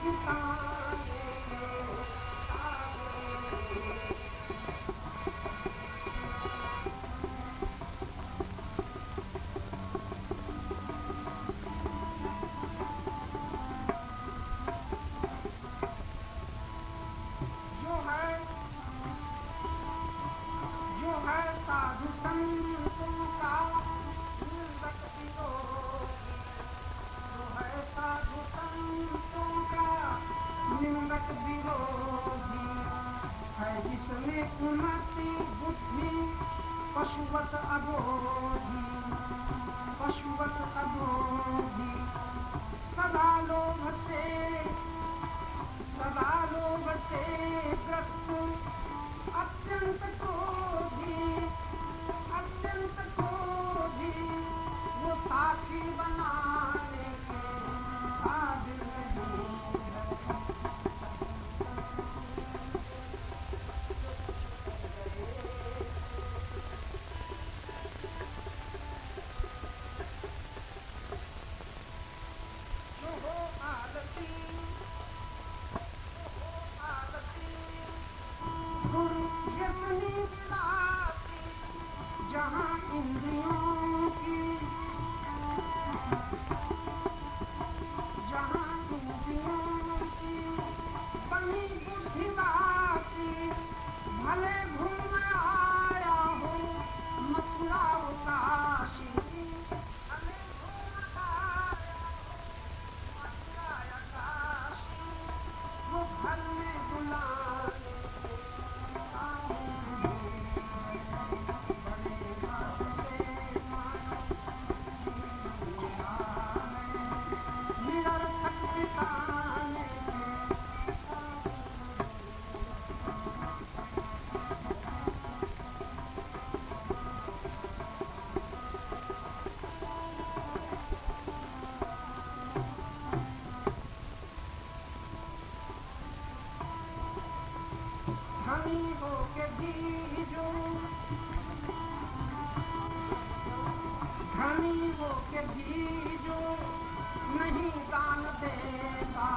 ठिकाने के जो है साधु संतों का निंदक विरोधी, जो है साधु संतों का निंदक विरोधी, है जिसमें उन्नति बुद्धि पशुवत अबोधी, पशुवत अबोधी, सदा लोभ से ग्रस्त, अत्यंत क्रोधी, वो साथी बनाने के काबिल नहीं है। जो हो आदती दुर्व्यसनी विलासी, जहाँ इंद्रियों की बनी बुद्धिदासी, भले घूम आया हो मथुरा काशी, भले घूम आया हो मथुरा काशी, वो घर में बुलाने निरर्थक बिताने धनी हो के भी जो नहीं दान देता,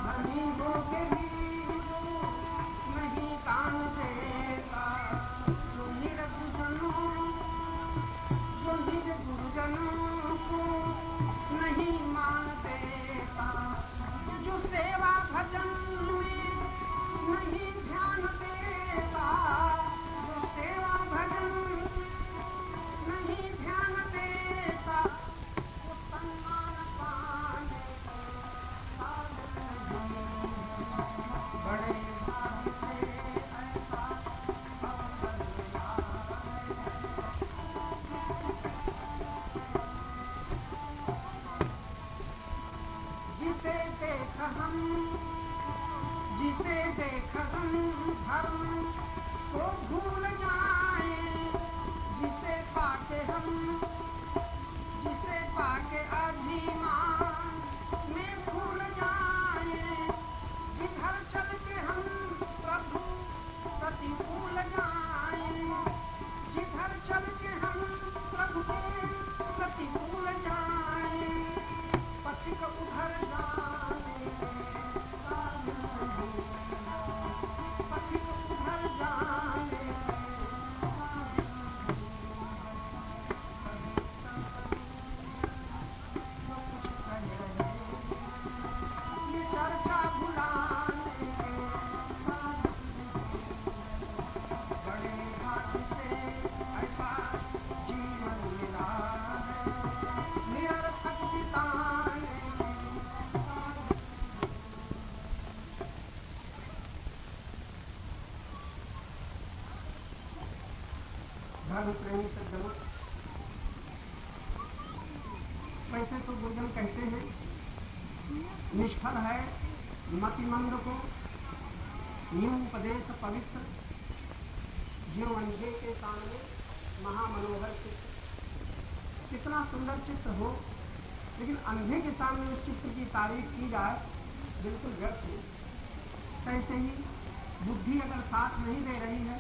धनी हो के भी जो नहीं दान देता, जो निज गुरुजनों को नहीं मान देता, जो सेवा भजन में नहीं ध्यान देता, जो सेवा भजन में नहीं ध्यान देता, वो सम्मान पाने के काबिल नहीं। बड़े भाग्य से ऐसा अवसर मिला है। जिसे देख हम धर्म को भूल जाए, जिसे पाके अभिमान में भूल जाए, जिधर चल के हम प्रभु प्रतिकूल जाए, जिधर चल के हम प्रभु के प्रतिकूल जाए, पथिक उधर जाने के काबिल नहीं, पथिक उधर जाने के चर्चा भुलाने के बड़े भाग्य से ऐसा जीवन मिला है। निरर्थक बिताने धर्म प्रेमी सज्जनों, वैसे तो गुरुजन कहते हैं निष्फल है मतिमंद को न्यू उपदेश पवित्र, ज्यों अंधे के सामने महामनोहर चित्र। कितना सुंदर चित्र हो, लेकिन अंधे के सामने उस चित्र की तारीफ की जाए बिल्कुल व्यर्थ है। कैसे ही बुद्धि अगर साथ नहीं दे रही है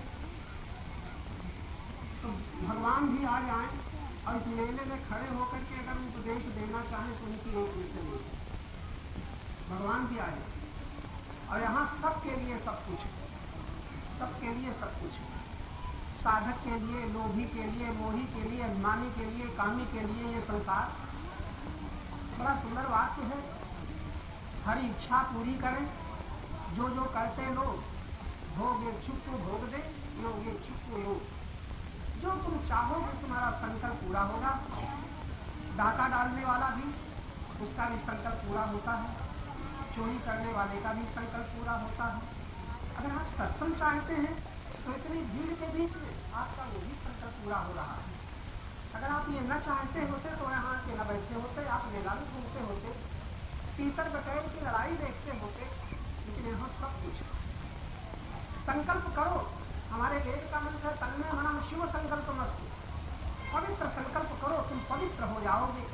तो भगवान भी आ जाएं और इस मेले में खड़े होकर के अगर उपदेश देना चाहें तो उनकी एक नीचे नहीं। भगवान भी आए और यहाँ सबके लिए सब कुछ है, सबके लिए सब कुछ है। साधक के लिए, लोभी के लिए, मोही के लिए, अभिमानी के लिए, कामी के लिए ये संसार। बड़ा सुंदर वाक्य है, हर इच्छा पूरी करें, जो जो करते लोग, भोग इच्छुक को भोग दे, योग इच्छुक को योग। जो तुम चाहोगे तुम्हारा संकल्प पूरा होगा। डाका डालने वाला भी, उसका भी संकल्प पूरा होता है, चोरी करने वाले का भी संकल्प पूरा होता है। अगर आप सत्संग चाहते हैं तो इतनी भीड़ के बीच में आपका वो भी संकल्प पूरा हो रहा है। अगर आप ये न चाहते होते तो यहाँ के न बैठे होते, आप मेला में घूमते होते, तीतर बटैर की लड़ाई देखते होते। लेकिन यहाँ सब कुछ संकल्प करो। हमारे वेद का मंत्र है, तन्मे मनः शिव संकल्प मस्तु। पवित्र संकल्प करो, तुम पवित्र हो जाओगे।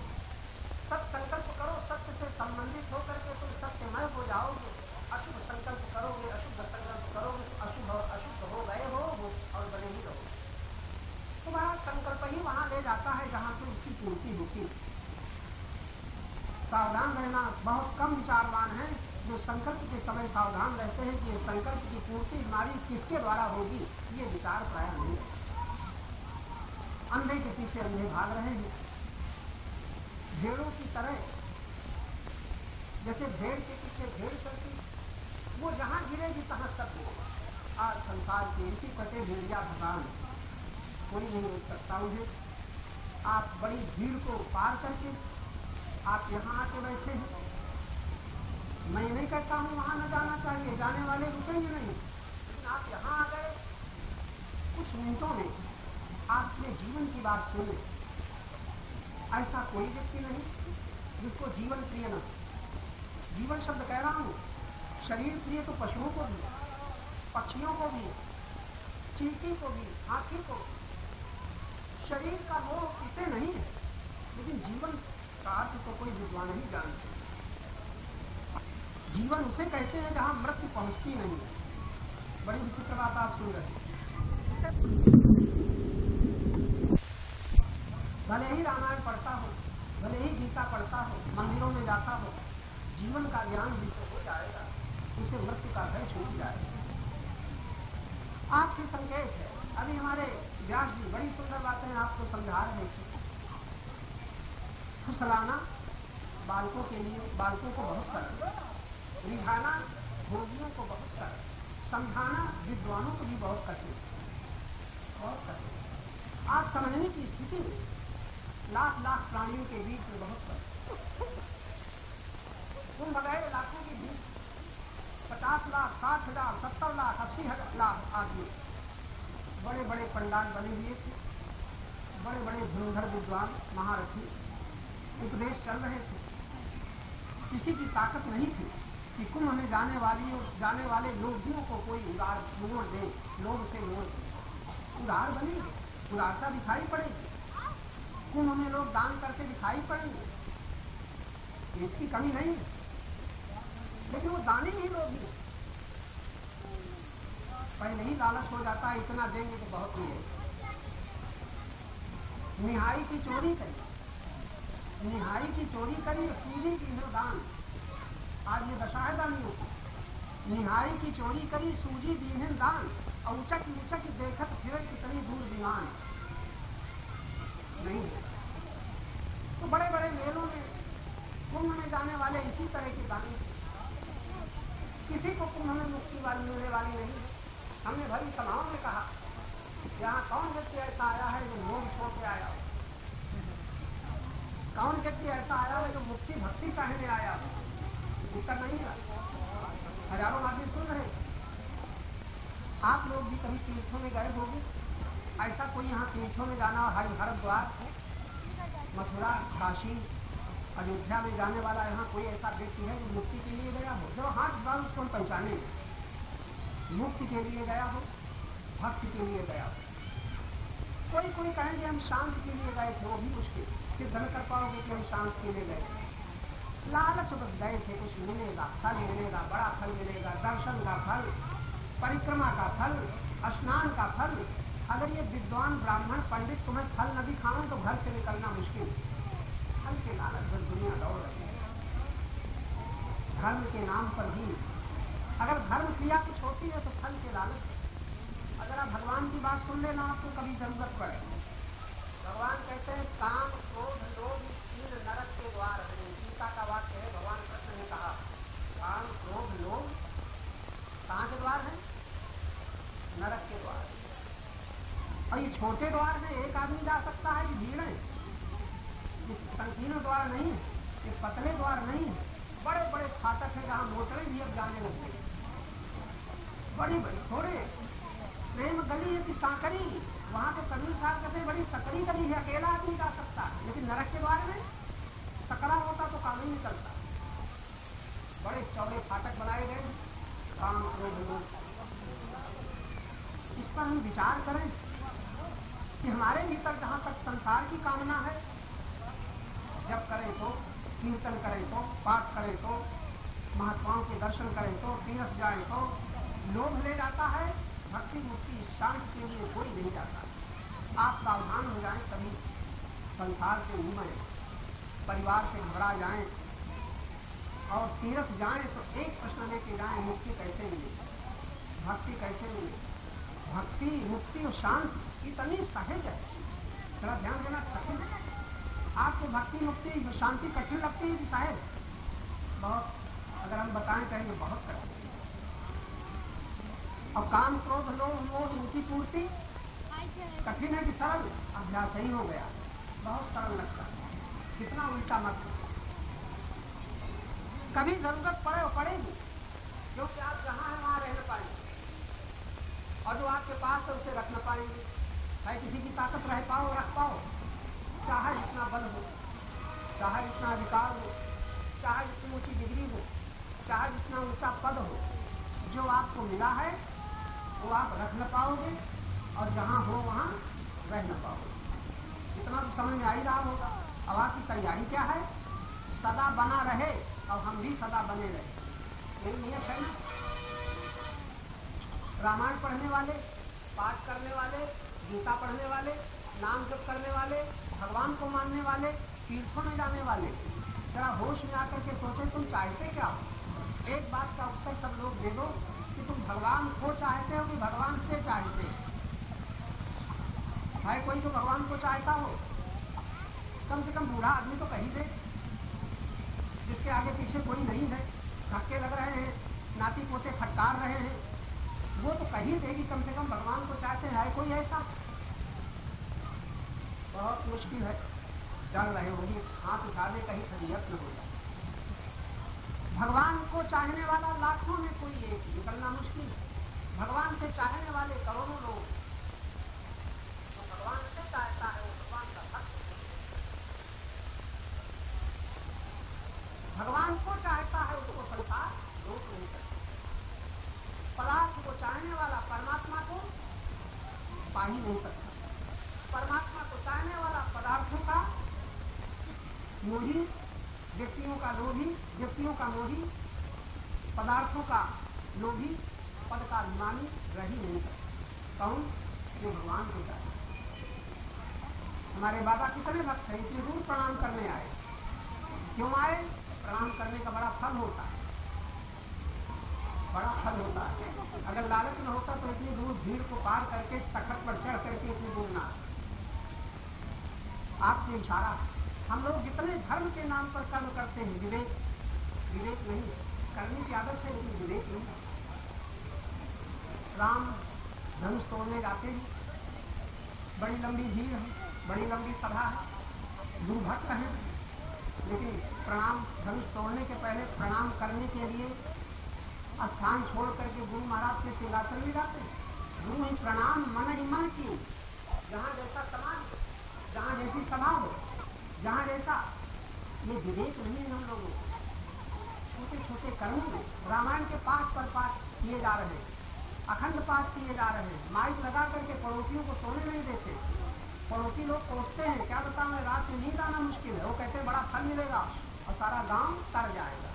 सत्य संकल्प करो, सत्य से संबंधित होकर के तुम सत्यमय हो जाओगे। अशुभ संकल्प करोगे, अशुद्ध संकल्प करोगे, अशुभ और अशुद्ध हो गए हो और बने ही रहो। तुम्हारा संकल्प ही वहां ले जाता है जहां से उसकी पूर्ति होती। सावधान रहना। बहुत कम विचारवान है जो संकल्प के समय सावधान रहते हैं कि ये संकल्प की पूर्ति हमारी किसके द्वारा होगी, ये विचार प्राय नहीं। अंधे के पीछे अंधे भाग रहे हैं, भेड़ों की तरह। जैसे भेड़ के पीछे भेड़ चलती, वो जहां गिरेगी तहां सब गिरेगा। आज संसार के इसी कटे भेड़िया भगवान, कोई नहीं रोक सकता उन्हें। आप बड़ी भीड़ को पार करके आप यहाँ आके बैठे हैं। मैं नहीं कहता हूँ वहां न जाना चाहिए, जाने वाले रुकेंगे नहीं, लेकिन आप यहाँ आ गए। कुछ मिनटों में आपने जीवन की बात सुनी। ऐसा कोई व्यक्ति नहीं जिसको जीवन प्रिय न। जीवन शब्द कह रहा हूँ, शरीर प्रिय तो पशुओं को भी, पक्षियों को भी, चींटी को भी, हाथी को। शरीर का मोह इसे नहीं है, लेकिन जीवन का अर्थ तो कोई विद्वान नहीं जानते। जीवन उसे कहते हैं जहां मृत्यु पहुंचती नहीं है। बड़ी विचित्र बात आप सुन रहे हैं। भले ही रामायण पढ़ता हो, भले ही गीता पढ़ता हो, मंदिरों में जाता हो, जीवन का ज्ञान जिसे हो जाएगा उसे मृत्यु का भय छूट जाएगा। आपसे संकेत है। अभी हमारे व्यास जी बड़ी सुंदर बातें आपको समझा रहे थे। फुसलाना बालकों के लिए, बालकों को बहुत सरल, रिझाना भोगियों को बहुत सरल, समझाना विद्वानों को भी बहुत कठिन, बहुत कठिन। आज समझने की स्थिति में लाख लाख प्राणियों के बीच में बहुत कठिन। तुम बगैर लाखों के बीच 50 लाख, 60,000, 70 लाख, 80 लाख आदमी, बड़े बड़े पंडाल बने हुए थे, बड़े बड़े धुरंधर विद्वान महारथी उपदेश चल रहे थे। किसी की ताकत नहीं थी कि कुंभ में जाने वाले लोभियों को कोई उदार मोड़ दे, लोभ से मोड़ दे। उदार बने, उदारता दिखाई पड़ेगी। कुंभ में लोग दान करके दिखाई पड़ेंगे, इसकी कमी नहीं है, लेकिन वो दानी ही लोभी। पहले ही लालच हो जाता है, इतना देंगे तो बहुत मिलेगा। निहाई की चोरी करी, निहाई की चोरी करी, सूझी की है दान। आज ये दशा है दानियों की। निहाई की चोरी करी, सूझी दी है दान, और उचक उचक देखत फिर कितनी दूर दीवान। नहीं है तो बड़े बड़े मेलों में, कुंभ में जाने वाले इसी तरह के दानी। किसी को कुंभ में मुक्ति वाली मिलने वाली नहीं है। हमने भरी सभाओं में कहा, यहाँ कौन व्यक्ति ऐसा आया है जो लोभ छोड़ के आया हो? कौन व्यक्ति ऐसा आया है जो मुक्ति भक्ति चाहने आया हो? उत्तर नहीं है। हजारों आदमी सुन रहे। आप लोग भी कभी तीर्थों में गए होंगे। ऐसा कोई यहाँ तीर्थों में जाना, हरिद्वार, मथुरा, काशी, अयोध्या में जाने वाला यहाँ कोई ऐसा व्यक्ति है जो मुक्ति के लिए गया हो? जो हाथ डाल उसको हम पहचाने, मुक्ति के लिए गया हो, भक्ति के लिए गया हो। कोई कहेंगे हम शांति के लिए गए थे, वो भी मुश्किल। फिर धन कर पाओगे कि हम शांति के लिए गए। लालच बस गए थे, कुछ मिलेगा, फल मिलेगा, बड़ा फल मिलेगा, दर्शन का फल, परिक्रमा का फल, स्नान का फल। अगर ये विद्वान ब्राह्मण पंडित तुम्हें फल न दिखावें तो घर से निकलना मुश्किल। फल के लालच बस दुनिया दौड़ रही है। धर्म के नाम पर भी अगर धर्म क्रिया कुछ होती है तो फल के लालच। अगर आप भगवान की बात सुन लेना, आपको कभी जरूरत पड़े, भगवान कहते हैं काम क्रोध लोभ तीन नरक के द्वार हैं। गीता का वाक्य है, भगवान कृष्ण ने कहा काम क्रोध लोभ कहाँ के द्वार हैं? नरक के द्वार। और ये छोटे द्वार में एक आदमी जा सकता है कि भीड़ है? संकीर्ण द्वार नहीं है, ये पतले द्वार नहीं है, बड़े बड़े फाटक है जहाँ मोटरें भी अब जाने लगते हैं, बड़ी बड़ी थोड़े प्रेम गली है कि साकरी, वहां तो कबीर साहब कहते हैं बड़ी सकरी गली है, अकेला आदमी जा सकता है। लेकिन नरक के द्वार में सकरा होता तो काम ही नहीं चलता। बड़े चौड़े फाटक बनाए गए, काम क्रोध लोभ। इस पर हम विचार करें कि हमारे भीतर जहां तक संसार की कामना है, जप करें तो, कीर्तन करें तो, पाठ करें तो, महात्माओं के दर्शन करें तो, तीर्थ जाए तो, लोभ ले जाता है, भक्ति मुक्ति शांति के लिए कोई नहीं जाता। आप सावधान हो जाएं, कभी संसार से उमड़े, परिवार से घबरा जाएं और तीर्थ जाएं तो एक प्रश्न लेके जाएं, मुक्ति कैसे मिले, भक्ति कैसे मिले। भक्ति मुक्ति और शांति इतनी सहज है, थोड़ा ध्यान देना। कठिन है आपको भक्ति मुक्ति शांति कठिन लगती है कि सहज? बहुत, अगर हम बताएं कहेंगे बहुत कठिन। और काम क्रोध लोभ मोह इनकी पूर्ति कठिन है कि सरल? अभ्यास ही हो गया, बहुत सरल लगता है। कितना उल्टा मत। कभी जरूरत पड़े और पड़ेगी, क्योंकि आप जहां हैं वहां रह न पाएंगे और जो आपके पास है उसे रख न पाएंगे। चाहे किसी की ताकत रह पाओ रख पाओ, चाहे जितना बल हो, चाहे जितना अधिकार हो, चाहे जितनी ऊंची डिग्री हो, चाहे जितना ऊंचा पद हो, जो आपको मिला है वो आप रख न पाओगे और जहां हो वहां रह न पाओगे। इतना तो समझ में आ ही रहा होगा। अब आपकी तैयारी क्या है? सदा बना रहे और हम भी सदा बने रहे, यही नियत है। रामायण पढ़ने वाले, पाठ करने वाले, गीता पढ़ने वाले, नाम जप करने वाले, भगवान को मानने वाले, तीर्थों में जाने वाले, जरा होश में आकर के सोचें तुम चाहते क्या हो। एक बात का उत्तर सब लोग दे दो कि तुम भगवान को चाहते हो कि भगवान से चाहते हो। है कोई जो भगवान को चाहता हो? कम से कम बूढ़ा आदमी तो कही दे, जिसके आगे पीछे कोई नहीं है, धक्के लग रहे हैं, नाती पोते फटकार रहे हैं, वो तो कही देगी कम से कम भगवान को चाहते हैं। कोई ऐसा? बहुत मुश्किल है। डर रहे होगी, हाथ उठाने का ही खरीयत न हो जाए। भगवान को चाहने वाला लाखों में कोई एक निकलना मुश्किल है। भगवान से चाहने वाले करोड़ों लोग। तो भगवान से चाहता है वो भगवान का भक्त। भगवान को चाहता है उसको संसार रोक नहीं सकता। पदार्थ को चाहने वाला परमात्मा को पा ही नहीं सकता। परमात्मा को चाहने वाला पदार्थों का मोही, व्यक्तियों का लोभी, व्यक्तियों का मोही, पदार्थों का लोभी, पद का अभिमानी रह ही नहीं सकता। कौन? जो भगवान को चाहे। हमारे बाबा कितने भक्त हैं, इतनी दूर प्रणाम करने आए। क्यों आए? प्रणाम करने का बड़ा फल होता है, बड़ा फल होता है। अगर लालच न होता तो इतनी दूर भीड़ को पार करके तखत पर चढ़ करके इतनी दूर ना। आपसे इशारा, हम लोग जितने धर्म के नाम पर कर्म करते हैं, विवेक नहीं, करने की आदत है लेकिन विवेक नहीं। राम धनुष तोड़ने जाते हैं, बड़ी लंबी भीड़ है, बड़ी लंबी सभा है, गुरु भक्त हैं, लेकिन प्रणाम धनुष तोड़ने के पहले प्रणाम करने के लिए स्थान छोड़ करके गुरु महाराज के सिंहासन में जाते हैं। गुरु ही प्रणाम मन ही मन की, जहाँ जैसा समाज, जहाँ जैसी सभा हो, जहाँ जैसा। ये विवेक नहीं है हम लोगों को। छोटे छोटे कर्मों में रामायण के पाठ पर पाठ किए जा रहे हैं, अखंड पाठ किए जा रहे हैं, माइक लगा करके पड़ोसियों को सोने नहीं देते। पड़ोसी लोग सोचते हैं क्या बताऊं, रात में नींद आना मुश्किल है। वो कहते हैं बड़ा फल मिलेगा और सारा गांव तर जाएगा।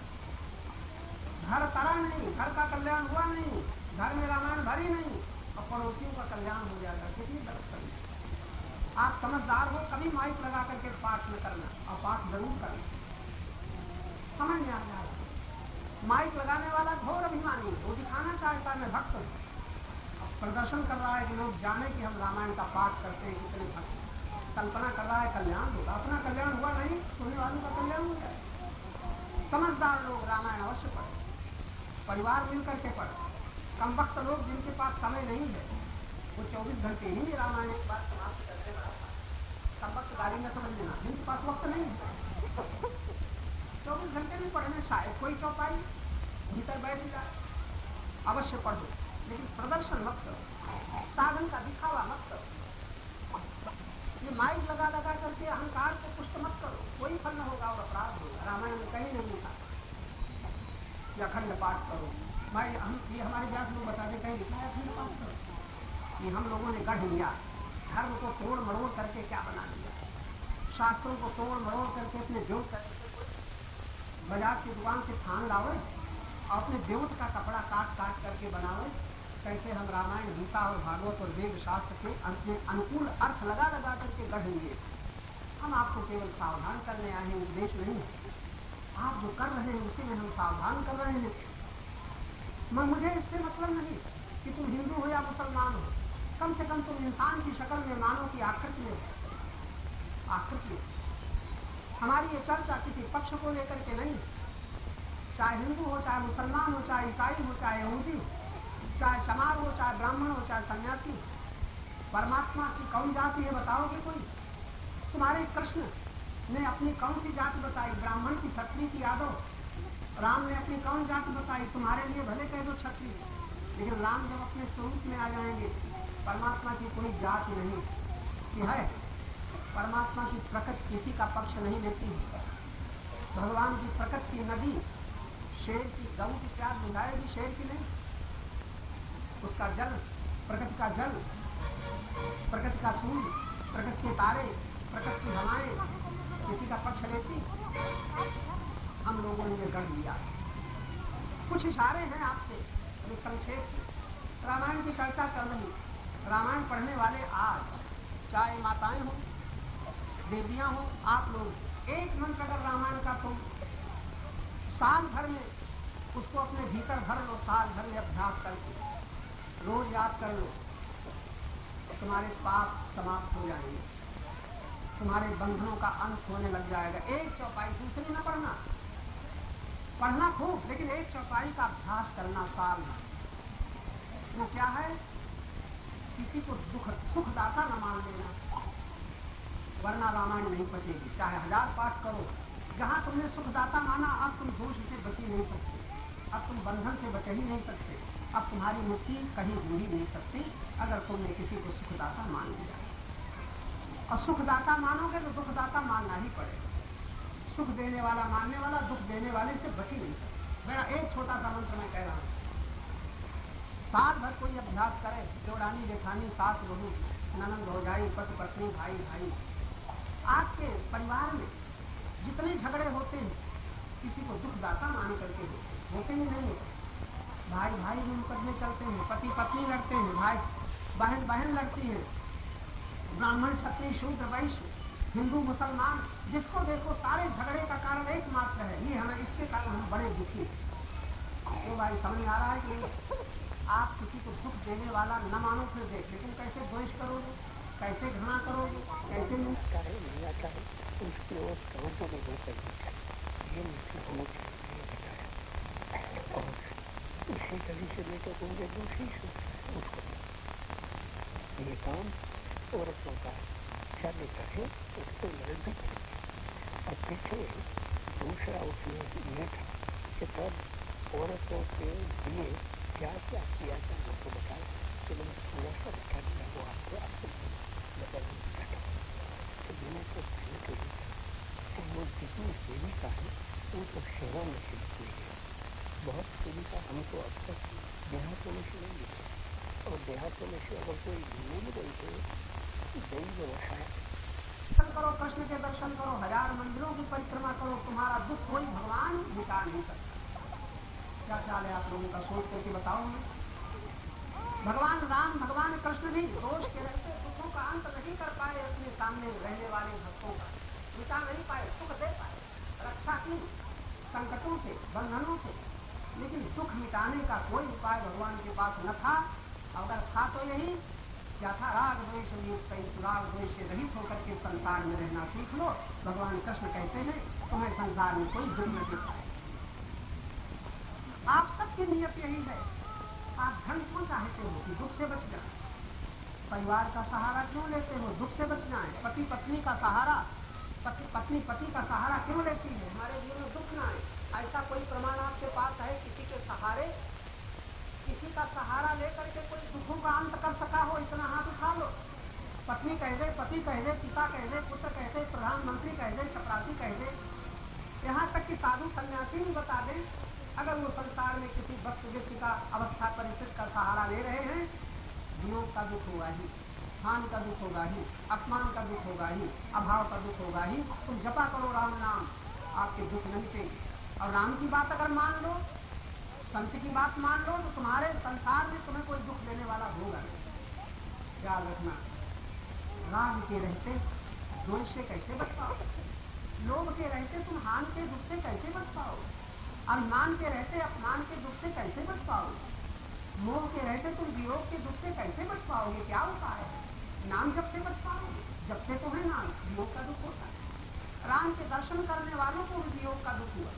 घर तरा नहीं, घर का कल्याण हुआ नहीं, घर में रामायण भरी नहीं और पड़ोसियों का कल्याण हो जाएगा। कितनी गलत करनी। आप समझदार हो, कभी माइक लगा करके पाठ न करना और पाठ जरूर करना, समझ में आ जाएगा। माइक लगाने वाला घोर अभिमानी है, वो दिखाना चाहता है मैं भक्त हूँ, प्रदर्शन कर रहा है कि लोग जाने कि हम रामायण का पाठ करते हैं, कितने भक्त, कल्पना कर रहा है कल्याण होगा, अपना कल्याण हुआ नहीं, सुनने वालों का कल्याण हो जाए। समझदार लोग रामायण अवश्य पढ़े, परिवार मिलकर के पढ़े। कम वक्त लोग जिनके पास समय नहीं है वो 24 घंटे ही रामायण एक बार समाप्त करते हैं। कम वक्त गाली में समझ लेना, जिनके पास वक्त नहीं है 24 घंटे में पढ़ने शायद कोई चौपाई भीतर बैठ जाए, अवश्य पढ़ो, लेकिन प्रदर्शन मत करो, साधन का दिखावा मत करो, ये माइक लगा लगा करके अहंकार को पुष्ट मत करो, कोई फल न होगा और अपराध होगा। रामायण में कहीं नहीं लिखा कि अखंड पाठ करो, भाई हम ये हमारे व्यास लोग बता दें, कहीं लिखा है अखंड पाठ करो। ये हम लोगों ने गढ़ लिया, धर्म को तोड़ मरोड़ करके क्या बना लिया, शास्त्रों को तोड़ मरोड़ करके अपने व्योत करके बाजार की दुकान से थान लावे और अपने व्योत का कपड़ा काट काट करके बनावे। कैसे हम रामायण, गीता और भागवत और वेद शास्त्र के अपने अनुकूल अर्थ लगा लगा करके गढ़ लिए। हम आपको केवल सावधान करने आए हैं, उपदेश नहीं है। आप जो कर रहे हैं उसी में हम सावधान कर रहे हैं। मुझे इससे मतलब नहीं कि तुम हिंदू हो या मुसलमान हो, कम से कम तुम इंसान की शक्ल में मानो की आकृति में हो। आकृति हमारी ये चर्चा किसी पक्ष को लेकर के नहीं, चाहे हिंदू हो, चाहे मुसलमान हो, चाहे ईसाई हो, चाहे यहूदी हो, चाहे चमार हो, चाहे ब्राह्मण हो, चाहे सन्यासी हो। परमात्मा की कौन जाति है बताओगे कोई? तुम्हारे कृष्ण ने अपनी कौन सी जाति बताई? ब्राह्मण की, क्षत्रिय की, यादव। राम ने अपनी कौन जाति बताई? तुम्हारे लिए भले कह दो क्षत्रिय, लेकिन राम जब अपने स्वरूप में आ जाएंगे, परमात्मा की कोई जाति नहीं कि है। परमात्मा की प्रकृति किसी का पक्ष नहीं लेती है। भगवान की प्रकृति की नदी शेर की, गऊ की प्यास बुझाएगी, शेर की नहीं। उसका जल, प्रकृति का जल, प्रकृति का सूर्य, प्रकृति के तारे, प्रकृति की हवाएं किसी का पक्ष लेती? हम लोगों ने ये गढ़ लिया। कुछ इशारे हैं आपसे, एक संक्षेप। रामायण की चर्चा कर रही, रामायण पढ़ने वाले आज चाहे माताएं हो, देवियां हो, आप लोग एक मंत्र अगर रामायण का तुम साल भर में उसको अपने भीतर भर लो, साल भर में अभ्यास करके रोज याद कर लो, तुम्हारे पाप समाप्त हो जाएंगे, तुम्हारे बंधनों का अंत होने लग जाएगा। एक चौपाई, दूसरी न पढ़ना, पढ़ना खूब, लेकिन एक चौपाई का अभ्यास करना साल में। वो क्या है? किसी को सुखदाता न मान लेना, वरना रामायण नहीं पचेगी। चाहे 1000 पाठ करो, जहां तुमने सुखदाता माना, अब तुम दोष से बच ही नहीं सकते, अब तुम बंधन से बच ही नहीं सकते, अब तुम्हारी मुक्ति कहीं हो ही नहीं सकती अगर तुमने किसी को सुखदाता मान लिया। और सुखदाता मानोगे तो दुखदाता मानना ही पड़ेगा। सुख देने वाला मानने वाला दुख देने वाले से बच ही नहीं सकता। मेरा एक छोटा सा मंत्र मैं कह रहा हूँ, साल भर कोई अभ्यास करे, देवरानी जेठानी, सास बहू, ननंद भौजाई, पति पत्नी, भाई भाई, आपके परिवार में जितने झगड़े होते हैं किसी को दुखदाता मान करके होते ही नहीं होते। भाई भाई में मुकदमे चलते हैं, पति पत्नी लड़ते हैं, भाई बहन बहन लड़ती है, ब्राह्मण क्षत्रिय शूद्र वैश्य, हिंदू मुसलमान, जिसको देखो सारे झगड़े का कारण एकमात्र है ये, हमें इसके कारण हम बड़े दुखी हैं। तो भाई समझ आ रहा है कि आप किसी को दुख देने वाला न मानो फिर देख, लेकिन कैसे द्वेष करोगे, कैसे घृणा करोगे, कैसे नहीं आता है उसकी ओर तवज्जो नहीं करनी चाहिए। ये मुझसे होना चाहिए और इसी गली से लेकर होंगे दूसरी से उसको ये काम औरतों का चालू करे, उसको लड़ और पीछे दूसरा उसमें यह था कि तब औरतों के लिए क्या क्या किया जाए उसको बताए कि मैंने थोड़ा सा बता दिया, वो आपको बदलना चाहता तो मैंने तो पहले तो ये कि वो जितनी सेविका है उनको सेवा में सीखती है। बहुत सेविका हमको अब तक देहातों में से नहीं मिली और देहातों में से अगर कोई मिल गई है दैव व्यवसाय दर्शन करो, कृष्ण के दर्शन करो, 1000 मंदिरों की परिक्रमा करो, तुम्हारा दुख कोई भगवान मिटा नहीं सकता। क्या ख्याल है आप लोगों का? सोच करके बताओ। भगवान राम, भगवान कृष्ण भी दोष के रहते दुखों का अंत नहीं कर पाए, अपने सामने रहने वाले भक्तों का मिटा नहीं पाए, सुख दे पाए, रक्षा की संकटों से, बंधनों से, लेकिन दुख मिटाने का कोई उपाय भगवान के पास न था। अगर था तो यही क्या था, राग द्वेष युक्त राग द्वेष से रहित होकर के संसार में रहना सीख लो। भगवान कृष्ण कहते हैं तुम्हें संसार में कोई दुख न दिखाए। आप सबकी नियत यही है, आप धन क्यों चाहते हो कि दुख से बच जाए? परिवार का सहारा क्यों लेते हो? दुख से बच जाए। पति पत्नी का सहारा, पत्नी पति का सहारा क्यों लेती है? हमारे जीवन में दुख ना आए। ऐसा कोई प्रमाण आपके पास है किसी के सहारे, किसी का सहारा लेकर के कोई दुखों का अंत कर सका हो? इतना हाथ उठा लो। पत्नी कह दे, पति कह दे, पिता कह दे, पुत्र कह दे, प्रधानमंत्री कह दे, चपरासी कह दे, यहाँ तक कि साधु सन्यासी भी बता दें, अगर वो संसार में किसी वस्तु व्यक्ति का अवस्था परिस्थिति का सहारा ले रहे हैं, वियोग का दुख होगा ही, हानि का दुख होगा ही, अपमान का दुख होगा ही, अभाव का दुख होगा ही। तुम जपा करो राम नाम, आपके दुख नहीं मिटेंगे। और राम की बात अगर मान लो, संत की बात मान लो, तो तुम्हारे संसार में तुम्हें कोई दुख देने वाला होगा नहीं। याद रखना, राग के रहते द्वेष से कैसे बच पाओ? लोभ के रहते तुम हानि के दुख से कैसे बच पाओ? अभिमान के रहते अपमान के दुख से कैसे बच पाओ? मोह के रहते तुम वियोग के दुख से कैसे बच पाओगे? क्या उपाय है? नाम जब से बच पाओगे, जब से तुम्हें नाम वियोग का दुख होता है। राम के दर्शन करने वालों को भी वियोग का दुख हुआ,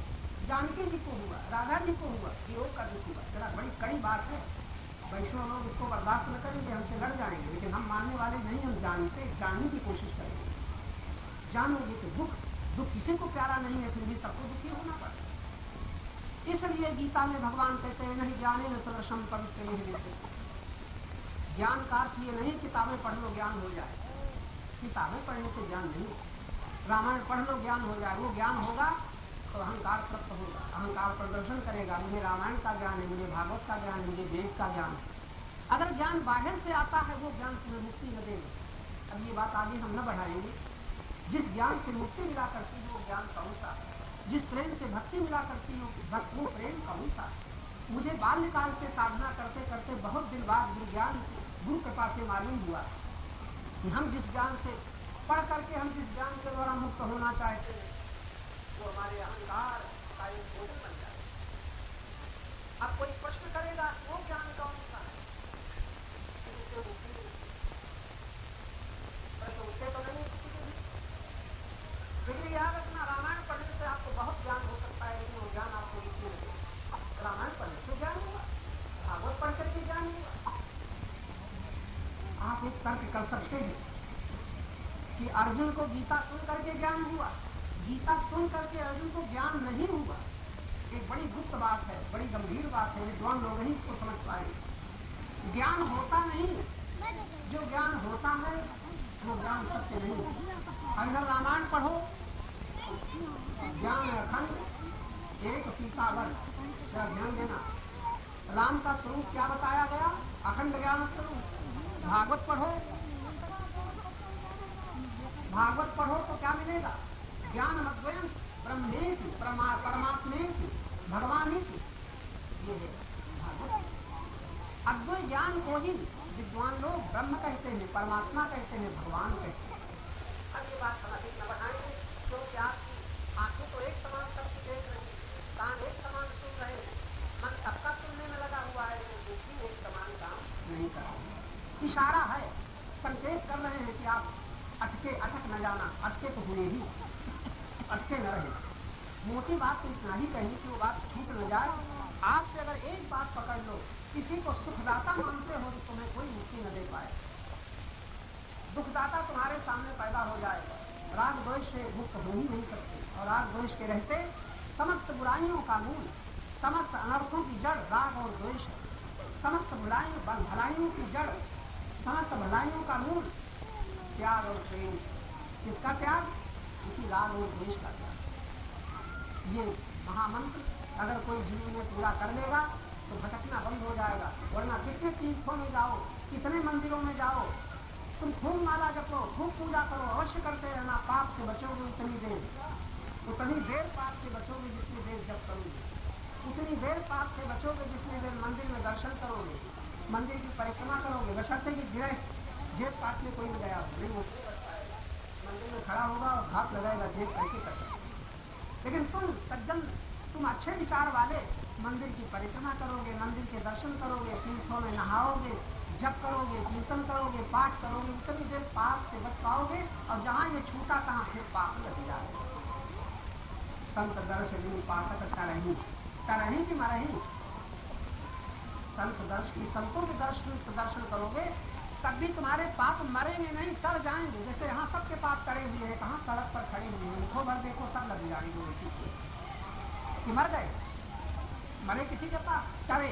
जानकी जी को हुआ, राधा जी को हुआ, वियोग का दुख हुआ। जरा बड़ी कड़ी बात है, वैष्णव लोग इसको बर्दाश्त न करेंगे, हमसे लड़ जाएंगे, लेकिन हम मानने वाले नहीं, हम जानने की कोशिश करेंगे। जानोगे तो दुख किसी को प्यारा नहीं है, फिर भी सबको दुखी होना पड़ता है। इसलिए गीता में भगवान कहते हैं नहीं ज्ञाने न सदृशम पवित्र नहीं देते। ज्ञान का अर्थ ये नहीं किताबें पढ़ लो ज्ञान हो जाए, किताबें पढ़ने से ज्ञान नहीं। रामायण पढ़ लो ज्ञान हो जाए, वो ज्ञान होगा तो अहंकार प्राप्त होगा, अहंकार प्रदर्शन करेगा, मुझे रामायण का ज्ञान है, मुझे भागवत का ज्ञान है, मुझे वेद का ज्ञान है। अगर ज्ञान बाहर से आता है वो ज्ञान तुम्हें मुक्ति न देगा। अब ये बात आगे हम न बढ़ाएंगे। जिस ज्ञान से मुक्ति मिला करती है वो ज्ञान कौन सा? जिस प्रेम से भक्ति मिला करती हो वो प्रेम कौन सा? मुझे बाल्यकाल से साधना करते करते बहुत दिन बाद गुरु कृपा से मालूम हुआ कि हम जिस ज्ञान से पढ़ करके हम जिस ज्ञान के द्वारा मुक्त होना चाहते हैं वो हमारे अहंकार का एक भोजन बन जाए। अब कोई प्रश्न करेगा वो ज्ञान कौन सा है? प्रश्न उठते तो नहीं किसी के भी। लेकिन याद रखना, रामायण पढ़ने से आपको बहुत ज्ञान हो सकता है, लेकिन वो ज्ञान आपको रुचि नहीं। रामायण पढ़ने से ज्ञान हुआ, भागवत पढ़ करके ज्ञान हुआ। आप एक तर्क कर सकते हैं कि अर्जुन को गीता सुन करके ज्ञान हुआ, गीता सुन करके अर्जुन को ज्ञान नहीं हुआ। एक बड़ी गुप्त बात है, बड़ी गंभीर बात है, विद्वान लोग ही इसको समझ पाएंगे। ज्ञान होता नहीं, जो ज्ञान होता है वो ज्ञान सत्य नहीं। अगर रामायण पढ़ो ज्ञान अखंड एक सीतावर, क्या ध्यान देना, राम का स्वरूप क्या बताया गया? अखंड ज्ञान स्वरूप। भागवत पढ़ो तो क्या मिलेगा? ज्ञान मद्वयं ब्रह्मेति परमात्मेति भगवानेति। ये है भागवत। अद्वैत ज्ञान को ही विद्वान लोग ब्रह्म कहते हैं, परमात्मा कहते हैं, भगवान कहते हैं। अब ये बात हम अधिक न बढ़ाएंगे, क्योंकि आपकी आंखें तो एक समान सबको देख रही है, कान एक समान सुन रहे हैं, मन सबका सुनने में लगा हुआ है, लेकिन बुद्धि एक समान काम नहीं कर रही। इशारा है, संकेत कर रहे हैं कि आप अटक न जाना, अटके तो हुए ही, अटके न रहे। मोटी बात तो इतना ही कही कि वो बात छूट न जाए। आपसे अगर एक बात पकड़ लो, किसी को सुखदाता मानते हो तो तुम्हें कोई मुक्ति न दे पाए। दुखदाता तुम्हारे सामने पैदा हो जाएगा। राग द्वेष से मुक्त हो ही नहीं सकते, और राग द्वेष के रहते समस्त बुराइयों का मूल, समस्त अनर्थों की जड़ राग और द्वेष है। समस्त भलाइयों की जड़, समस्त भलाइयों का मूल त्याग और प्रेम। किसका त्याग? इसी राग और द्वेष का त्याग। ये महामंत्र अगर कोई जीवन में पूरा कर लेगा तो भटकना बंद हो जाएगा। वरना कितने तीर्थों में जाओ, कितने मंदिरों में जाओ, तुम खूब माला जपो, खूब पूजा करो, अवश्य करते रहना, पाप से बचोगे उतनी देर पाप से बचोगे जितनी देर जप करोगे, उतनी देर पाप से बचोगे जितनी देर मंदिर में दर्शन करोगे, मंदिर की परिक्रमा करोगे। बशर्ते कि जेब काटने कोई नहीं गया हो, नहीं वो मंदिर में खड़ा होगा और हाथ लगाएगा जेब कैसे कर सकते। लेकिन तुम सज्जन, तुम अच्छे विचार वाले मंदिर की परिक्रमा करोगे, मंदिर के दर्शन करोगे, तीर्थों में नहाओगे, जप करोगे, कीर्तन करोगे, पाठ करोगे, उतनी देर पाप से बच पाओगे। और जहाँ ये छूटा तहाँ फिर पाप लग जाएगा। संत दर्शन पाठक तरही तरही की मरही। संत दर्शन, संतों के दर्शन करोगे तब भी तुम्हारे पाप मरेंगे नहीं, तर जाएंगे। जैसे यहाँ सबके पाप करे हुए हैं, कहाँ सड़क पर खड़े हुए हैं, मुखों भर देखो सब लग जाएंगे कि मर गए। मरे किसी के पाप करे।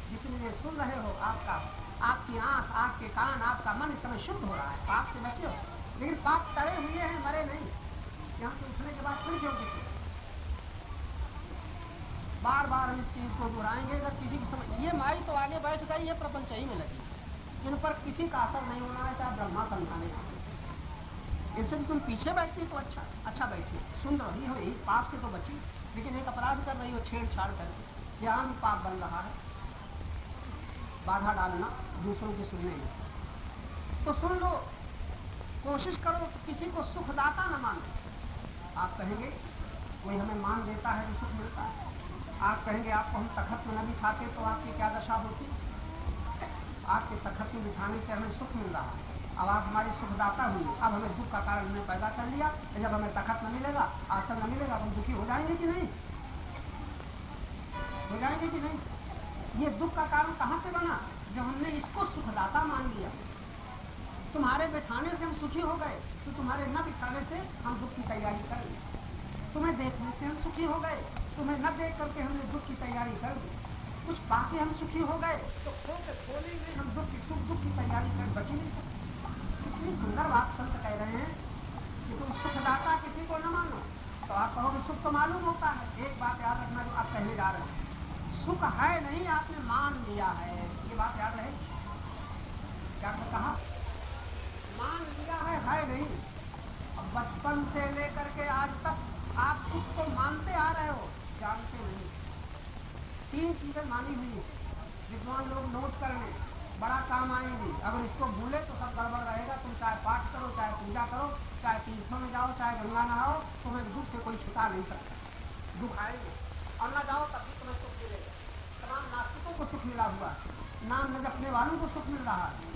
जितनी देर सुन रहे हो, आपकी आंख, आपके कान, आपका मन इस समय शुद्ध हो रहा है, पाप से बचे हो। लेकिन पाप करे हुए हैं, मरे नहीं। यहाँ से उठने के बाद फिर क्यों दिखे? बार बार हम इस चीज को दोहराएंगे। अगर किसी की समझ ये माई तो आगे बैठ गई, ये प्रपंच ही में लगी, इन पर किसी का असर नहीं होना है, चाहे ब्रह्मा समझाने का। इससे तुम पीछे बैठती तो अच्छा बैठी, सुन रही हो, यही पाप से तो बची। लेकिन एक अपराध कर रही हो छेड़छाड़ करके, यहाँ भी पाप बन रहा है। बाधा डालना दूसरों के सुनने में, तो सुन लो, कोशिश करो तो किसी को सुखदाता न मानो। आप कहेंगे कोई हमें मान देता है तो सुख मिलता है। आप कहेंगे आपको हम तखत में न बिठाते तो आपकी क्या दशा होती। आपके तखत में बिठाने से हमें सुख मिल रहा है, अब आप हमारी सुखदाता हुई, अब हमें दुख का कारण हमने पैदा कर लिया। जब हमें तखत न मिलेगा, आसन न मिलेगा, हम दुखी हो जाएंगे कि नहीं? हो जाएंगे कि नहीं? ये दुख का कारण कहाँ से बना? जब हमने इसको सुखदाता मान लिया। तुम्हारे बिठाने से हम सुखी हो गए, तो तुम्हारे न बिठाने से हम दुख की तैयारी कर ली। तुम्हें देखने से हम सुखी हो गए, तुम्हें न देख करके हमने दुख की तैयारी कर दी। कुछ पाके हम सुखी हो गए, तो खोले में हम दुख की तैयारी कर बच नहीं सकते। इतनी सुंदर बात संत कह रहे हैं कि तुम सुखदाता किसी को न मानो। तो आप कहोगे सुख तो मालूम होता है। एक बात याद रखना जो आप कहने जा रहे हैं, सुख है नहीं, आपने मान लिया है। ये बात याद रहे। क्या कहा? मान लिया है नहीं। अब बचपन से लेकर के आज तक आप सुख को मानते आ रहे हो, जानते नहीं। 3 चीजें मानी हुई, विद्वान लोग नोट कर लें, बड़ा काम आएंगी। अगर इसको भूले तो सब गड़बड़ रहेगा। तुम चाहे पाठ करो, चाहे पूजा करो, चाहे तीर्थों में जाओ, चाहे गंगा नहाओ, तुम्हें दुख से कोई छुटा नहीं सकता। दुख आएंगे और न जाओ तब भी तुम्हें सुख मिलेगा। तमाम नास्तिकों को सुख मिला हुआ, नाम न जपने वालों को सुख मिल रहा है।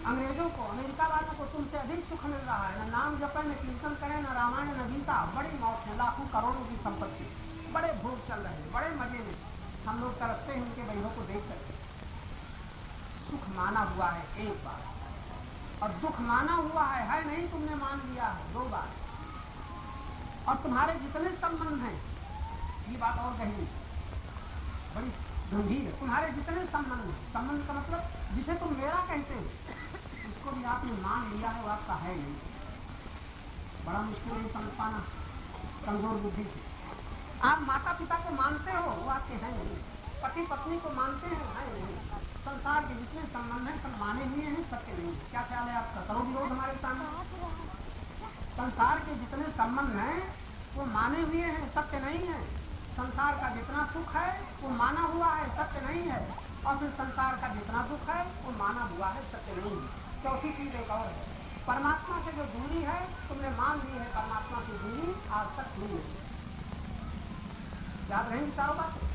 अंग्रेजों को, अमेरिका वालों को तुमसे अधिक सुख मिल रहा है। न नाम जपे, न कीर्तन करे, न रामायण, न गीता। बड़ी मौत है, लाखों करोड़ों की संपत्ति, बड़े भोग चल रहे हैं, बड़े मजे में हम लोग तरसते हैं उनके बहनों को देख करके। सुख माना हुआ है एक बार, और दुख माना हुआ है नहीं, तुमने मान लिया है 2 बार। और तुम्हारे जितने संबंध हैं, ये बात और कही बड़ी गंभीर है, तुम्हारे जितने संबंध हैं, संबंध का मतलब जिसे तुम मेरा कहते हो, उसको भी आपने मान लिया है, वो आपका है नहीं। बड़ा मुश्किल है समझ पाना, कमजोर बुद्धि से। आप माता पिता को मानते हो, वो आपके हैं नहीं। पति पत्नी को मानते हैं, है नहीं। संसार के जितने संबंध हैं सब माने हुए हैं, सत्य नहीं। क्या ख्याल है आपका? करो विरोध हमारे सामने। संसार के जितने संबंध हैं वो माने हुए हैं, सत्य नहीं है। संसार का जितना सुख है वो माना हुआ है, सत्य नहीं है। और फिर संसार का जितना दुख है वो माना हुआ है, सत्य नहीं है। चौथी चीज एक और है, परमात्मा से जो दूरी है तुमने मान ली है, परमात्मा से दूरी आज तक हुई नहीं। याद रहेंगी चारों बातें,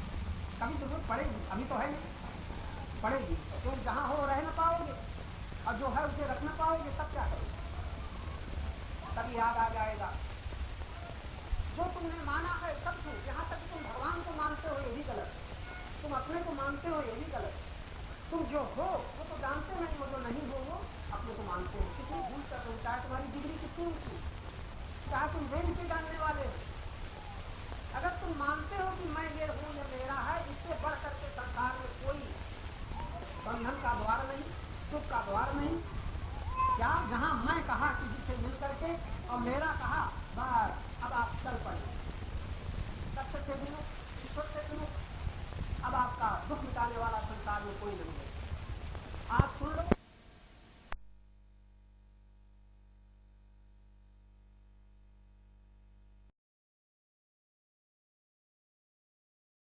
कभी जरूरत पड़ेगी, अभी तो है नहीं, पड़ेगी। तो जहाँ हो रह न पाओगे और जो है उसे रख न पाओगे, तब क्या करोगे? तब याद आ जाएगा जो तुमने माना है सब झूठ। यहाँ तक तुम भगवान को मानते हो, ये भी गलत। तुम अपने को मानते हो, ये भी गलत। तुम जो हो वो तो जानते नहीं, वो जो नहीं हो वो अपने को मानते हो। कितनी भूल कर रहे हो, चाहे तुम्हारी डिग्री कितनी ऊंची, चाहे तुम वेद के जानने वाले हो। अगर तुम मानते हो कि मैं ये हूँ, ये मेरा है, इससे बढ़ करके संसार में कोई बंधन का द्वार नहीं, सुख का द्वार नहीं। क्या जहाँ मैं कहा किसी से मिल करके और मेरा कहा